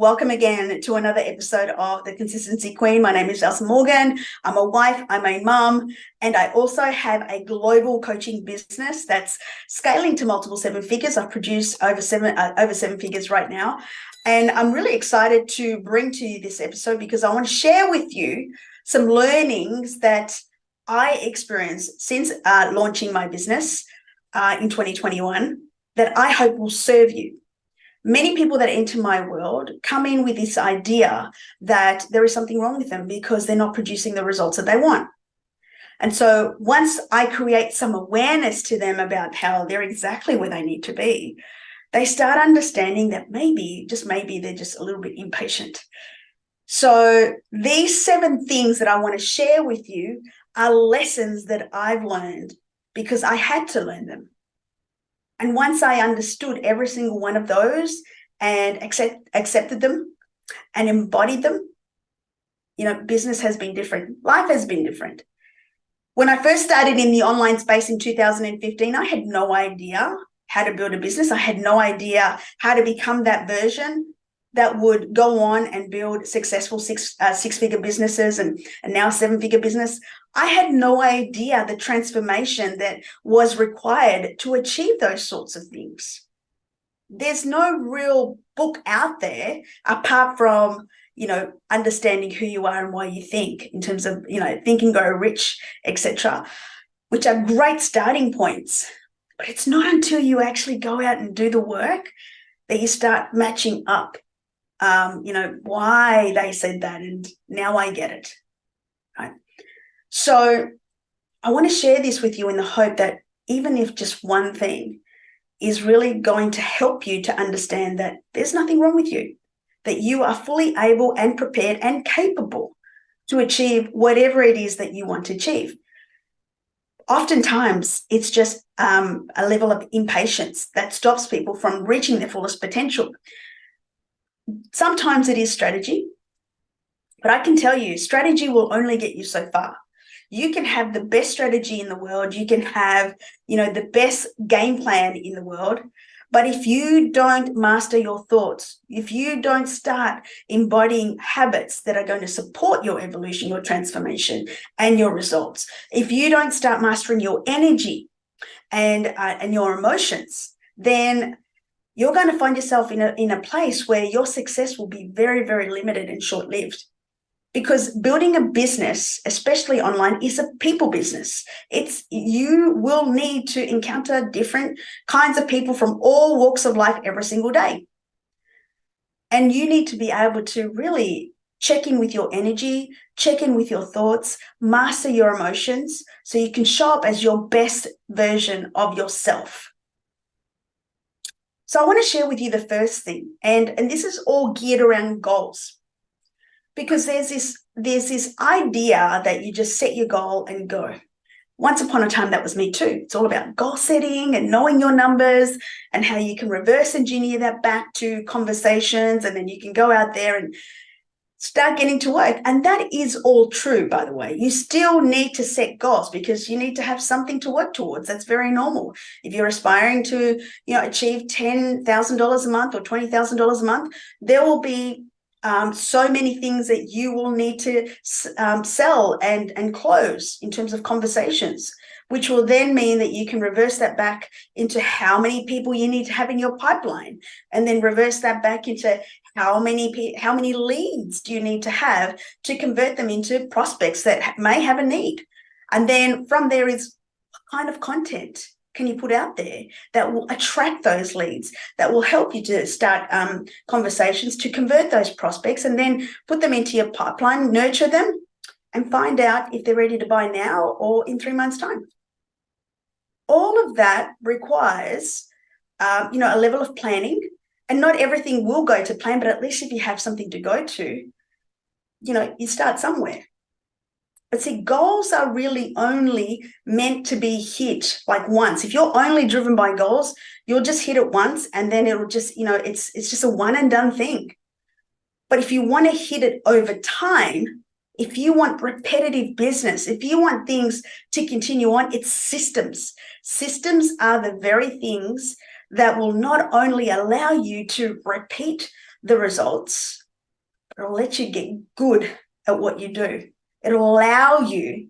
Welcome again to another episode of The Consistency Queen. My name is Elsa Morgan. I'm a wife, I'm a mum, and I also have a global coaching business that's scaling to multiple seven figures. I've produced over seven figures right now. And I'm really excited to bring to you this episode because I want to share with you some learnings that I experienced since launching my business in 2021 that I hope will serve you. Many people that enter my world come in with this idea that there is something wrong with them because they're not producing the results that they want. And so once I create some awareness to them about how they're exactly where they need to be, they start understanding that maybe, just maybe, they're just a little bit impatient. So these 7 things that I want to share with you are lessons that I've learned because I had to learn them. And once I understood every single one of those and accepted them and embodied them, business has been different. Life has been different. When I first started in the online space in 2015, I had no idea how to build a business. I had no idea how to become that version that would go on and build successful six-figure businesses and now 7-figure business. I had no idea the transformation that was required to achieve those sorts of things. There's no real book out there apart from, understanding who you are and why you think in terms of, Think and Grow Rich, etc., which are great starting points. But it's not until you actually go out and do the work that you start matching up, why they said that. And now I get it. Right. So I want to share this with you in the hope that even if just one thing is really going to help you to understand that there's nothing wrong with you, that you are fully able and prepared and capable to achieve whatever it is that you want to achieve. Oftentimes, it's just a level of impatience that stops people from reaching their fullest potential. Sometimes it is strategy, but I can tell you, strategy will only get you so far. You can have the best strategy in the world. You can have, the best game plan in the world. But if you don't master your thoughts, if you don't start embodying habits that are going to support your evolution, your transformation, and your results, if you don't start mastering your energy and your emotions, then you're going to find yourself in a place where your success will be very, very limited and short-lived. Because building a business, especially online, is a people business. You will need to encounter different kinds of people from all walks of life every single day. And you need to be able to really check in with your energy, check in with your thoughts, master your emotions so you can show up as your best version of yourself. So I want to share with you the first thing, and this is all geared around goals. Because there's this idea that you just set your goal and go. Once upon a time, that was me too. It's all about goal setting and knowing your numbers and how you can reverse engineer that back to conversations, and then you can go out there and start getting to work. And that is all true, by the way. You still need to set goals because you need to have something to work towards. That's very normal. If you're aspiring to, achieve $10,000 a month or $20,000 a month, there will be so many things that you will need to sell and close in terms of conversations, which will then mean that you can reverse that back into how many people you need to have in your pipeline, and then reverse that back into how many leads do you need to have to convert them into prospects that may have a need. And then from there is what kind of content can you put out there that will attract those leads, that will help you to start conversations to convert those prospects, and then put them into your pipeline, nurture them, and find out if they're ready to buy now or in 3 months' time. All of that requires, a level of planning, and not everything will go to plan, but at least if you have something to go to, you start somewhere. But see, goals are really only meant to be hit like once. If you're only driven by goals, you'll just hit it once and then it'll just, it's just a one and done thing. But if you want to hit it over time, if you want repetitive business, if you want things to continue on, it's systems. Systems are the very things that will not only allow you to repeat the results, but it'll let you get good at what you do. It'll allow you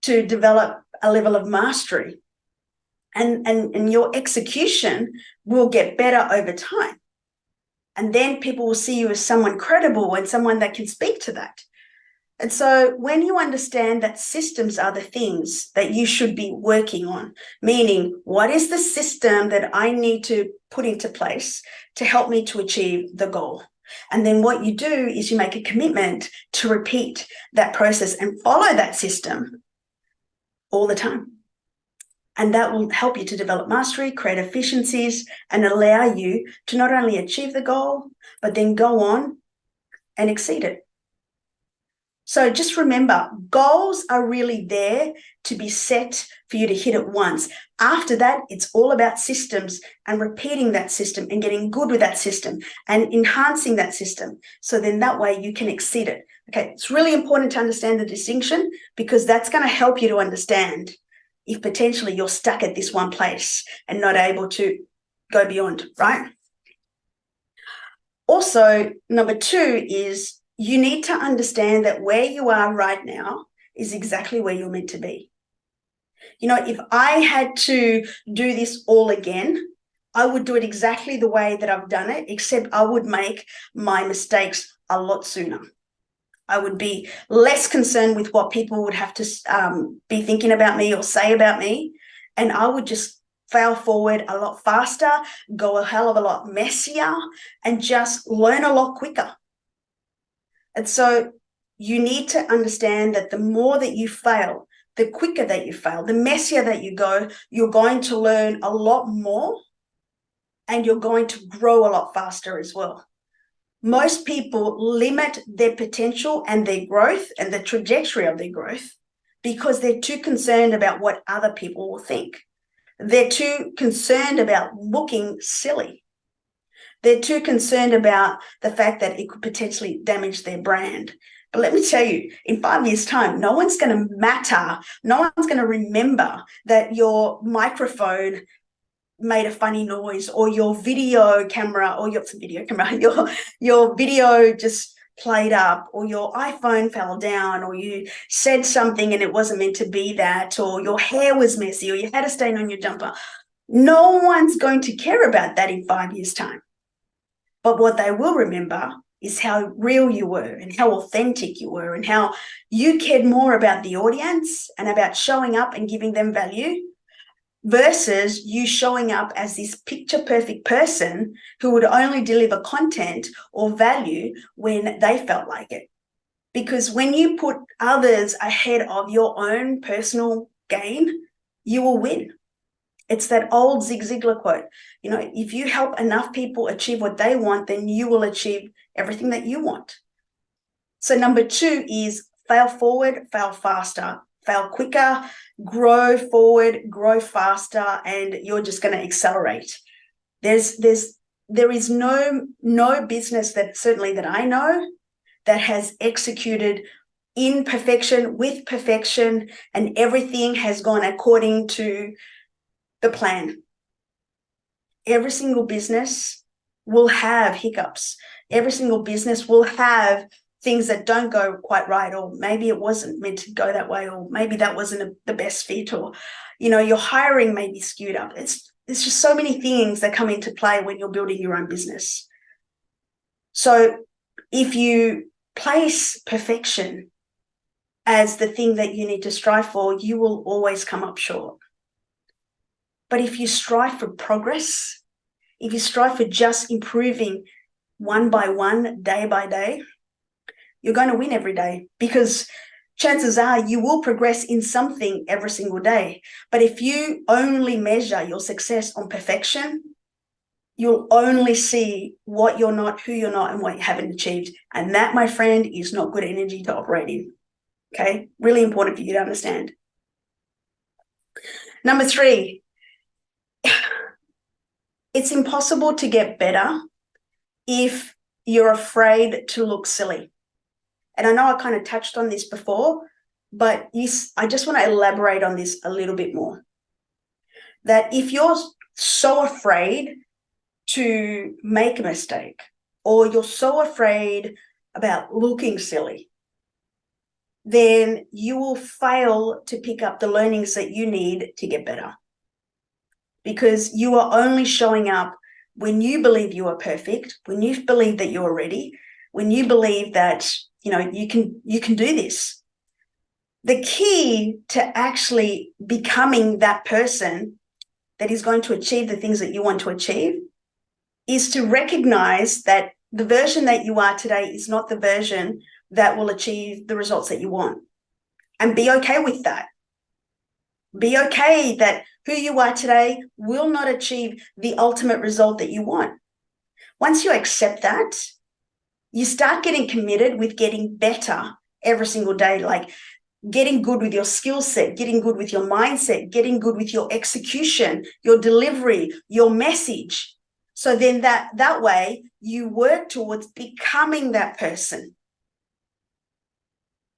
to develop a level of mastery, and your execution will get better over time. And then people will see you as someone credible and someone that can speak to that. And so when you understand that systems are the things that you should be working on, meaning what is the system that I need to put into place to help me to achieve the goal? And then what you do is you make a commitment to repeat that process and follow that system all the time. And that will help you to develop mastery, create efficiencies, and allow you to not only achieve the goal, but then go on and exceed it. So just remember, goals are really there to be set for you to hit it once. After that, it's all about systems and repeating that system and getting good with that system and enhancing that system. So then that way you can exceed it. Okay, it's really important to understand the distinction, because that's going to help you to understand if potentially you're stuck at this one place and not able to go beyond, right? Also, number 2 is you need to understand that where you are right now is exactly where you're meant to be. You know, if I had to do this all again, I would do it exactly the way that I've done it, except I would make my mistakes a lot sooner. I would be less concerned with what people would have to be thinking about me or say about me, and I would just fail forward a lot faster, go a hell of a lot messier, and just learn a lot quicker. And so you need to understand that the more that you fail, the quicker that you fail, the messier that you go, you're going to learn a lot more, and you're going to grow a lot faster as well. Most people limit their potential and their growth and the trajectory of their growth because they're too concerned about what other people will think. They're too concerned about looking silly. They're too concerned about the fact that it could potentially damage their brand. But let me tell you, in 5 years' time, no one's going to matter. No one's going to remember that your microphone made a funny noise, or your video camera, or your video just played up, or your iPhone fell down, or you said something and it wasn't meant to be that, or your hair was messy, or you had a stain on your jumper. No one's going to care about that in 5 years' time. But what they will remember is how real you were and how authentic you were and how you cared more about the audience and about showing up and giving them value, versus you showing up as this picture-perfect person who would only deliver content or value when they felt like it. Because when you put others ahead of your own personal gain, you will win. It's that old Zig Ziglar quote. You know, if you help enough people achieve what they want, then you will achieve everything that you want. So number 2 is fail forward, fail faster. Fail quicker, grow forward, grow faster, and you're just going to accelerate. There is no business that certainly that I know that has executed in perfection, with perfection, and everything has gone according to the plan. Every single business will have hiccups. Every single business will have things that don't go quite right, or maybe it wasn't meant to go that way, or maybe that wasn't the best fit, or, you know, your hiring may be skewed up. It's just so many things that come into play when you're building your own business. So if you place perfection as the thing that you need to strive for, you will always come up short. But if you strive for progress, if you strive for just improving one by one, day by day, you're going to win every day, because chances are you will progress in something every single day. But if you only measure your success on perfection, you'll only see what you're not, who you're not, and what you haven't achieved. And that, my friend, is not good energy to operate in. Okay? Really important for you to understand. Number 3, it's impossible to get better if you're afraid to look silly. And I know I kind of touched on this before, but I just want to elaborate on this a little bit more. That if you're so afraid to make a mistake or you're so afraid about looking silly, then you will fail to pick up the learnings that you need to get better. Because you are only showing up when you believe you are perfect, when you believe that you're ready, when you believe that, you can do this. The key to actually becoming that person that is going to achieve the things that you want to achieve is to recognize that the version that you are today is not the version that will achieve the results that you want. And be okay with that. Be okay that who you are today will not achieve the ultimate result that you want. Once you accept that, you start getting committed with getting better every single day, like getting good with your skill set, getting good with your mindset, getting good with your execution, your delivery, your message. So then that way you work towards becoming that person.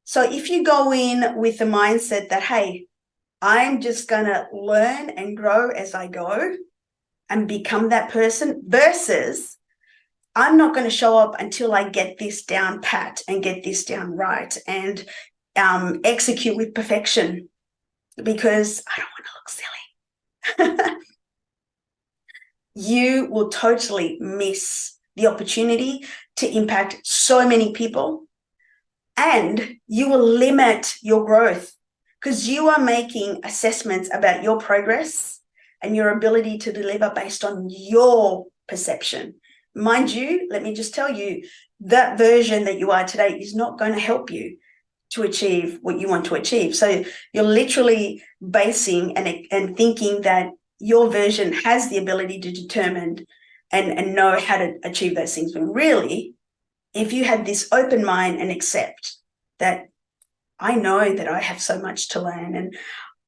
So if you go in with the mindset that, hey, I'm just going to learn and grow as I go and become that person, versus I'm not going to show up until I get this down pat and get this down right and execute with perfection because I don't want to look silly. You will totally miss the opportunity to impact so many people, and you will limit your growth because you are making assessments about your progress and your ability to deliver based on your perception. Mind you, let me just tell you, that version that you are today is not going to help you to achieve what you want to achieve. So you're literally basing and thinking that your version has the ability to determine and know how to achieve those things. When really, if you had this open mind and accept that I know that I have so much to learn and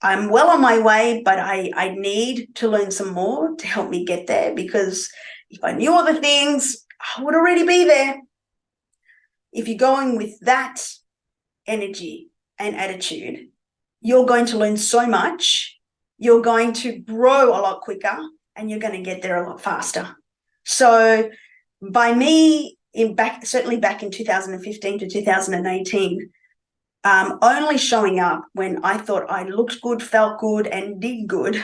I'm well on my way, but I need to learn some more to help me get there, because if I knew all the things, I would already be there. If you're going with that energy and attitude, you're going to learn so much, you're going to grow a lot quicker, and you're going to get there a lot faster. So by me, certainly back in 2015 to 2018, only showing up when I thought I looked good, felt good, and did good,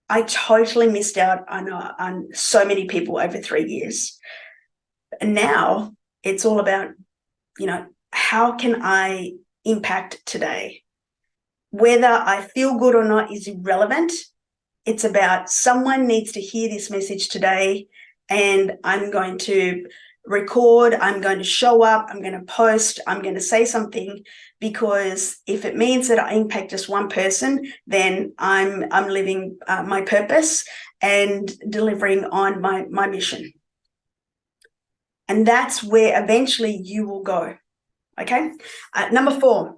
I totally missed out on so many people over 3 years. And now it's all about, how can I impact today? Whether I feel good or not is irrelevant. It's about someone needs to hear this message today, and I'm going to record, I'm going to show up, I'm going to post, I'm going to say something, because if it means that I impact just one person, then I'm living my purpose and delivering on my mission. And that's where eventually you will go. Okay. Number 4,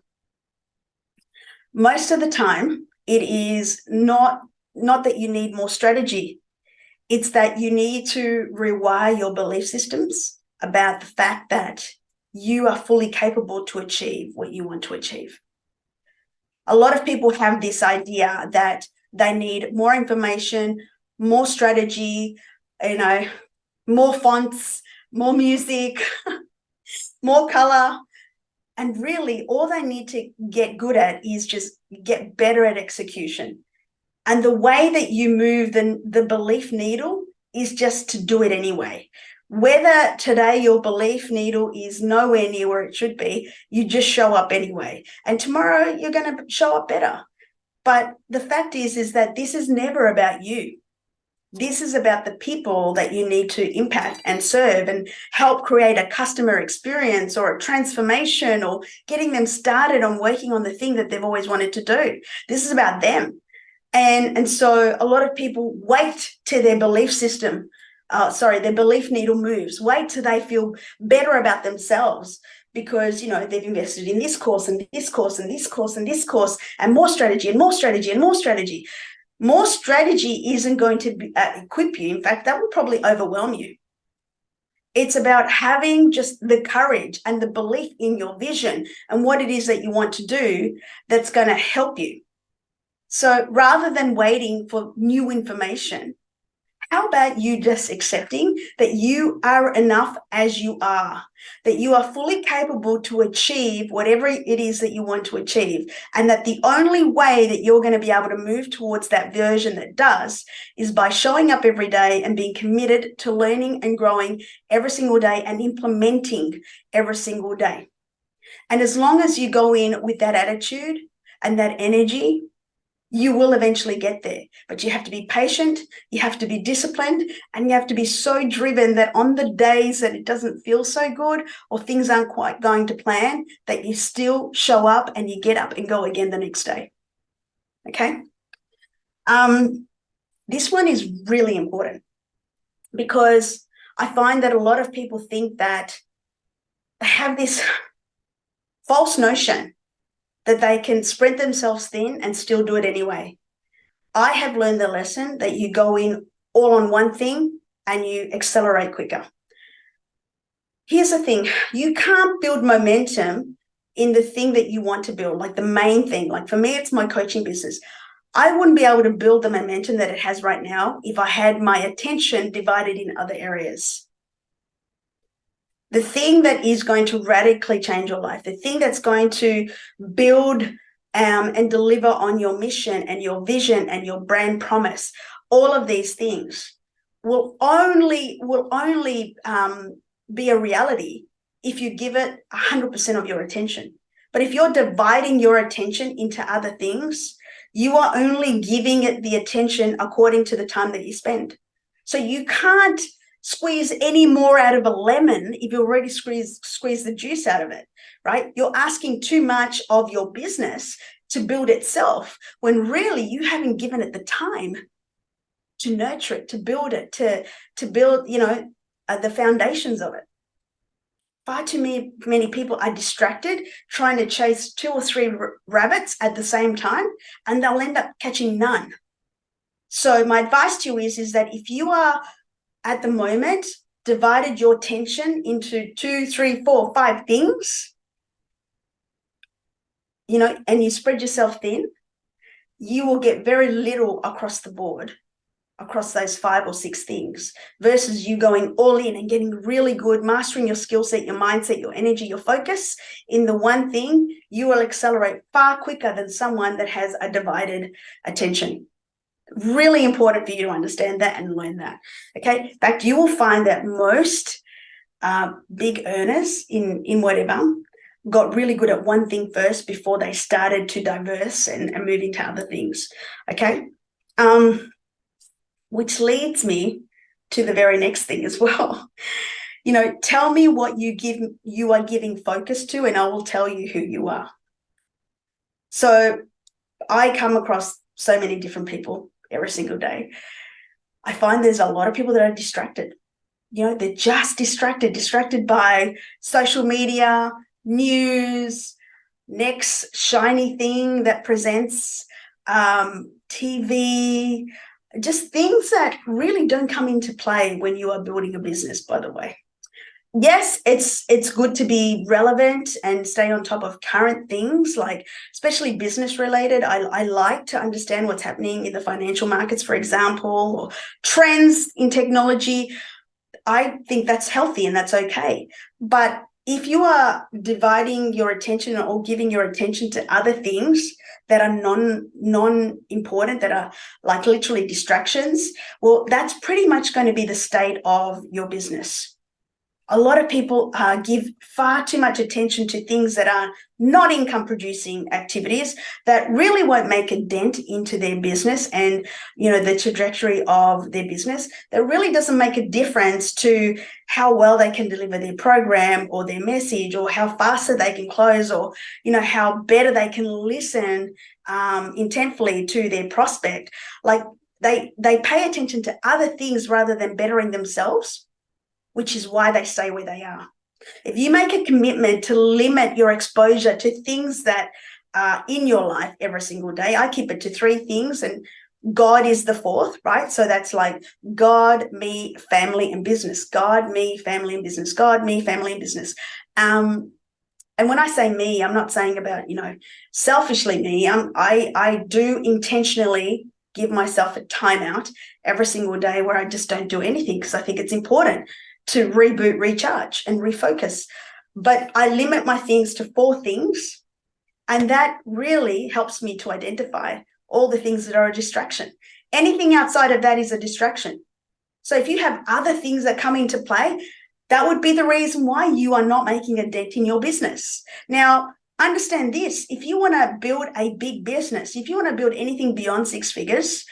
most of the time it is not that you need more strategy. It's that you need to rewire your belief systems about the fact that you are fully capable to achieve what you want to achieve. A lot of people have this idea that they need more information, more strategy, more fonts, more music, more color. And really, all they need to get good at is just get better at execution. And the way that you move the belief needle is just to do it anyway. Whether today your belief needle is nowhere near where it should be, you just show up anyway. And tomorrow you're going to show up better. But the fact is that this is never about you. This is about the people that you need to impact and serve and help create a customer experience or a transformation, or getting them started on working on the thing that they've always wanted to do. This is about them. And so a lot of people wait till their belief system, their belief needle moves, wait till they feel better about themselves, because, they've invested in this course and this course and this course and this course, and more strategy and more strategy and more strategy. More strategy isn't going to equip you. In fact, that will probably overwhelm you. It's about having just the courage and the belief in your vision and what it is that you want to do that's going to help you. So rather than waiting for new information, How about you just accepting that you are enough as you are, that you are fully capable to achieve whatever it is that you want to achieve, and that the only way that you're going to be able to move towards that version that does is by showing up every day and being committed to learning and growing every single day and implementing every single day. And as long as you go in with that attitude and that energy, you will eventually get there. But you have to be patient, you have to be disciplined, and you have to be so driven that on the days that it doesn't feel so good or things aren't quite going to plan, that you still show up and you get up and go again the next day. Okay? This one is really important because I find that a lot of people think that they have this false notion that they can spread themselves thin and still do it anyway. I have learned the lesson that you go in all on one thing and you accelerate quicker. Here's the thing, you can't build momentum in the thing that you want to build, like the main thing. Like for me, it's my coaching business. I wouldn't be able to build the momentum that it has right now if I had my attention divided in other areas. The thing that is going to radically change your life, the thing that's going to build and deliver on your mission and your vision and your brand promise, all of these things will only be a reality if you give it 100% of your attention. But if you're dividing your attention into other things, you are only giving it the attention according to the time that you spend. So you can't squeeze any more out of a lemon if you already squeeze the juice out of it, right? You're asking too much of your business to build itself when really you haven't given it the time to nurture it, to build it, to build, the foundations of it. Far too many people are distracted trying to chase 2 or 3 rabbits at the same time, and they'll end up catching none. So my advice to you is that if you are at the moment divided your attention into 2, 3, 4, 5 things, and you spread yourself thin, you will get very little across the board, across those 5 or 6 things, versus you going all in and getting really good, mastering your skill set, your mindset, your energy, your focus in the one thing. You will accelerate far quicker than someone that has a divided attention. Really important for you to understand that and learn that. Okay. In fact, you will find that most big earners in whatever got really good at one thing first before they started to diverse and move into other things. Okay. Which leads me to the very next thing as well. Tell me what you are giving focus to, and I will tell you who you are. So I come across so many different people every single day. I find there's a lot of people that are distracted. They're just distracted by social media, news, next shiny thing that presents, TV, just things that really don't come into play when you are building a business, by the way. Yes, it's good to be relevant and stay on top of current things, like especially business related. I like to understand what's happening in the financial markets, for example, or trends in technology. I think that's healthy and that's okay. But if you are dividing your attention or giving your attention to other things that are non-important, that are like literally distractions, well, that's pretty much going to be the state of your business. A lot of people give far too much attention to things that are not income-producing activities that really won't make a dent into their business and, the trajectory of their business. That really doesn't make a difference to how well they can deliver their program or their message, or how faster they can close, or, how better they can listen intentfully to their prospect. Like they pay attention to other things rather than bettering themselves, which is why they stay where they are. If you make a commitment to limit your exposure to things that are in your life every single day, I keep it to 3 things, and God is the 4th, right? So that's like God, me, family, and business. God, me, family, and business. God, me, family, and business. And when I say me, I'm not saying about, selfishly me. I do intentionally give myself a timeout every single day where I just don't do anything, because I think it's important to reboot, recharge, and refocus. But I limit my things to 4 things, and that really helps me to identify all the things that are a distraction. Anything outside of that is a distraction. So if you have other things that come into play, that would be the reason why you are not making a dent in your business. Now, understand this: if you want to build a big business, if you want to build anything beyond 6 figures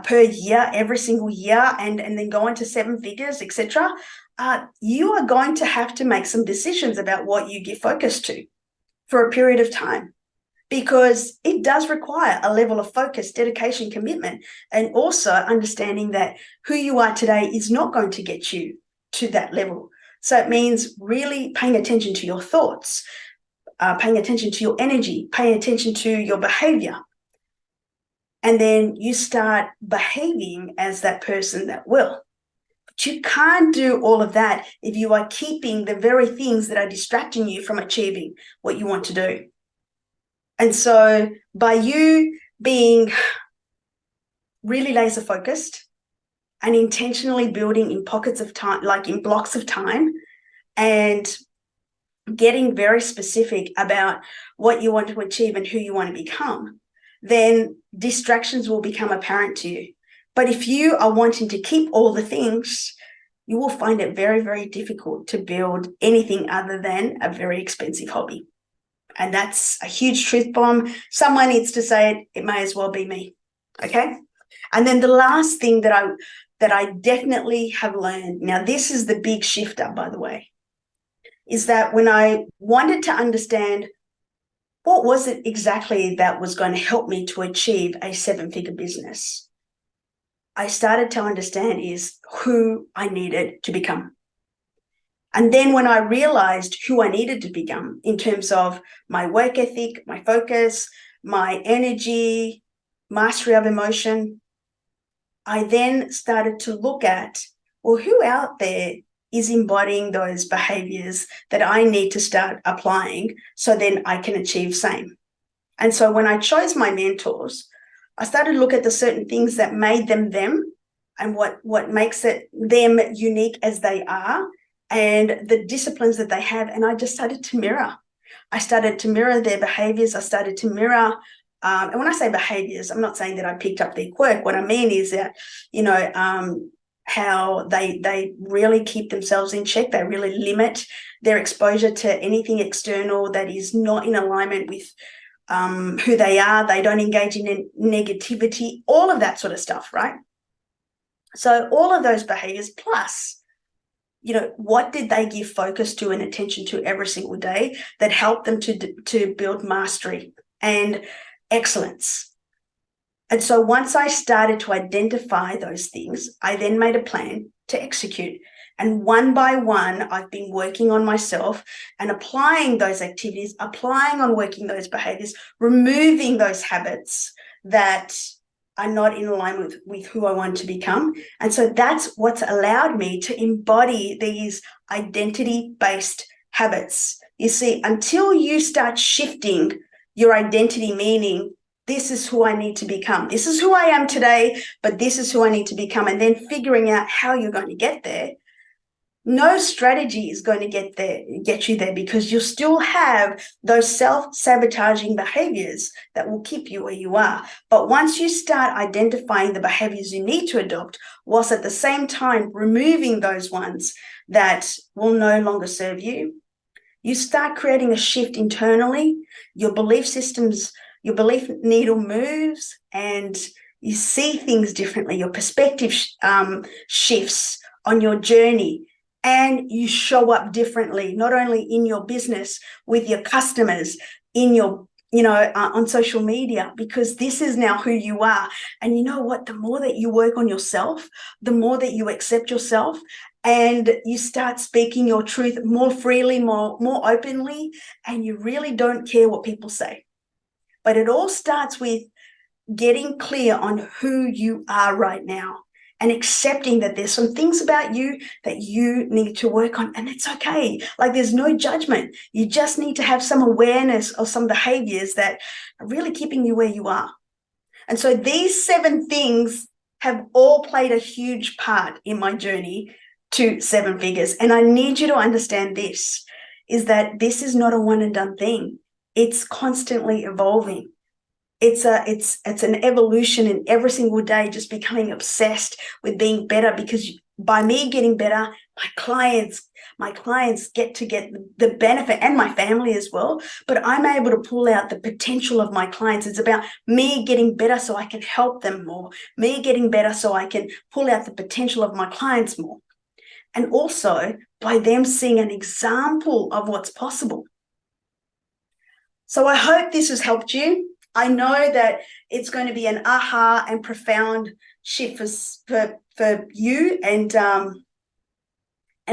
per year, every single year, and then go into 7 figures, etc., you are going to have to make some decisions about what you give focus to for a period of time, because it does require a level of focus, dedication, commitment, and also understanding that who you are today is not going to get you to that level. So it means really paying attention to your thoughts, paying attention to your energy, paying attention to your behavior. And then you start behaving as that person that will. But you can't do all of that if you are keeping the very things that are distracting you from achieving what you want to do. And so by you being really laser focused and intentionally building in pockets of time, like in blocks of time, and getting very specific about what you want to achieve and who you want to become, then distractions will become apparent to you. But if you are wanting to keep all the things, you will find it very, very difficult to build anything other than a very expensive hobby. And that's a huge truth bomb. Someone needs to say it. It may as well be me. Okay. And then the last thing that I definitely have learned, now this is the big shifter, by the way, is that when I wanted to understand what was it exactly that was going to help me to achieve a 7-figure business, I started to understand is who I needed to become. And then when I realized who I needed to become in terms of my work ethic, my focus, my energy, mastery of emotion, I then started to look at, well, who out there is embodying those behaviors that I need to start applying so then I can achieve same. And so when I chose my mentors, I started to look at the certain things that made them them and what makes it them unique as they are, and the disciplines that they have. And I just started to mirror. I started to mirror their behaviors. I started to mirror, and when I say behaviors, I'm not saying that I picked up their quirk. What I mean is that, how they really keep themselves in check. They really limit their exposure to anything external that is not in alignment with who they are. They don't engage in negativity, all of that sort of stuff, right? So all of those behaviors plus, what did they give focus to and attention to every single day that helped them to build mastery and excellence? And so once I started to identify those things, I then made a plan to execute. And one by one, I've been working on myself and applying those activities, applying on working those behaviors, removing those habits that are not in alignment with who I want to become. And so that's what's allowed me to embody these identity-based habits. You see, until you start shifting your identity, meaning this is who I need to become, this is who I am today, but this is who I need to become, and then figuring out how you're going to get there, no strategy is going to get you there, because you'll still have those self-sabotaging behaviors that will keep you where you are. But once you start identifying the behaviors you need to adopt, whilst at the same time removing those ones that will no longer serve you, you start creating a shift internally. Your belief systems, your belief needle moves, and you see things differently. Your perspective shifts on your journey. And you show up differently, not only in your business, with your customers, in your, on social media, because this is now who you are. And you know what? The more that you work on yourself, the more that you accept yourself, and you start speaking your truth more freely, more openly, and you really don't care what people say. But it all starts with getting clear on who you are right now, and accepting that there's some things about you that you need to work on, and it's okay. Like, there's no judgment. You just need to have some awareness of some behaviors that are really keeping you where you are. And so these 7 things have all played a huge part in my journey to 7 figures. And I need you to understand this, is that this is not a one and done thing. It's constantly evolving. It's an evolution in every single day, just becoming obsessed with being better, because by me getting better, my clients get the benefit, and my family as well. But I'm able to pull out the potential of my clients. It's about me getting better so I can help them more, me getting better so I can pull out the potential of my clients more. And also by them seeing an example of what's possible. So I hope this has helped you. I know that it's going to be an aha and profound shift for you. And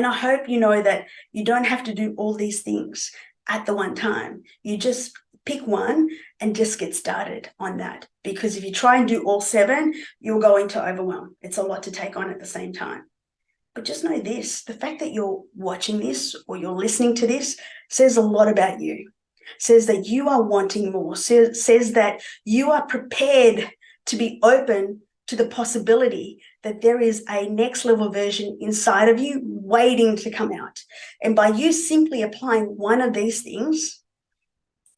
I hope you know that you don't have to do all these things at the one time. You just pick one and just get started on that. Because if you try and do all 7, you're going to overwhelm. It's a lot to take on at the same time. But just know this, the fact that you're watching this or you're listening to this says a lot about you. Says that you are wanting more, says that you are prepared to be open to the possibility that there is a next level version inside of you waiting to come out. And by you simply applying one of these things,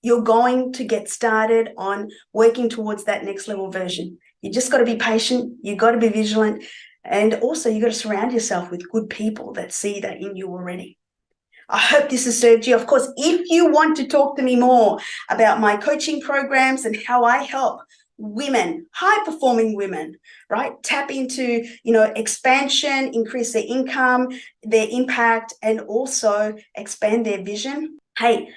you're going to get started on working towards that next level version. You just got to be patient. You got to be vigilant. And also you got to surround yourself with good people that see that in you already. I hope this has served you. Of course, if you want to talk to me more about my coaching programs and how I help women, high-performing women, right, tap into, expansion, increase their income, their impact, and also expand their vision, hey,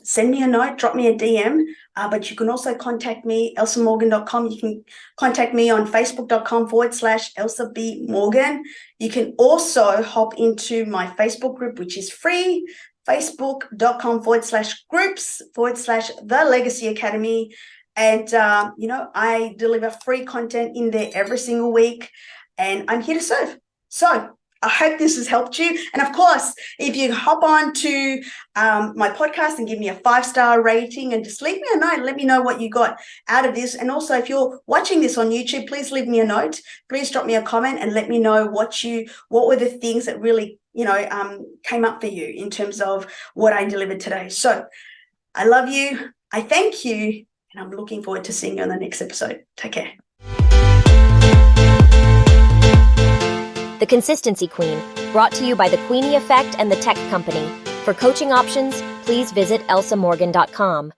send me a note, drop me a DM, but you can also contact me, elsamorgan.com. You can contact me on facebook.com/Elsa B. Morgan. You can also hop into my Facebook group, which is free, facebook.com/groups/The Legacy Academy. And, I deliver free content in there every single week, and I'm here to serve. So I hope this has helped you. And of course, if you hop on to my podcast and give me a 5-star rating and just leave me a note, let me know what you got out of this. And also, if you're watching this on YouTube, please leave me a note. Please drop me a comment and let me know what were the things that really, came up for you in terms of what I delivered today. So I love you. I thank you. And I'm looking forward to seeing you on the next episode. Take care. The Consistency Queen, brought to you by the Queenie Effect and the Tech Company. For coaching options, please visit elsamorgan.com.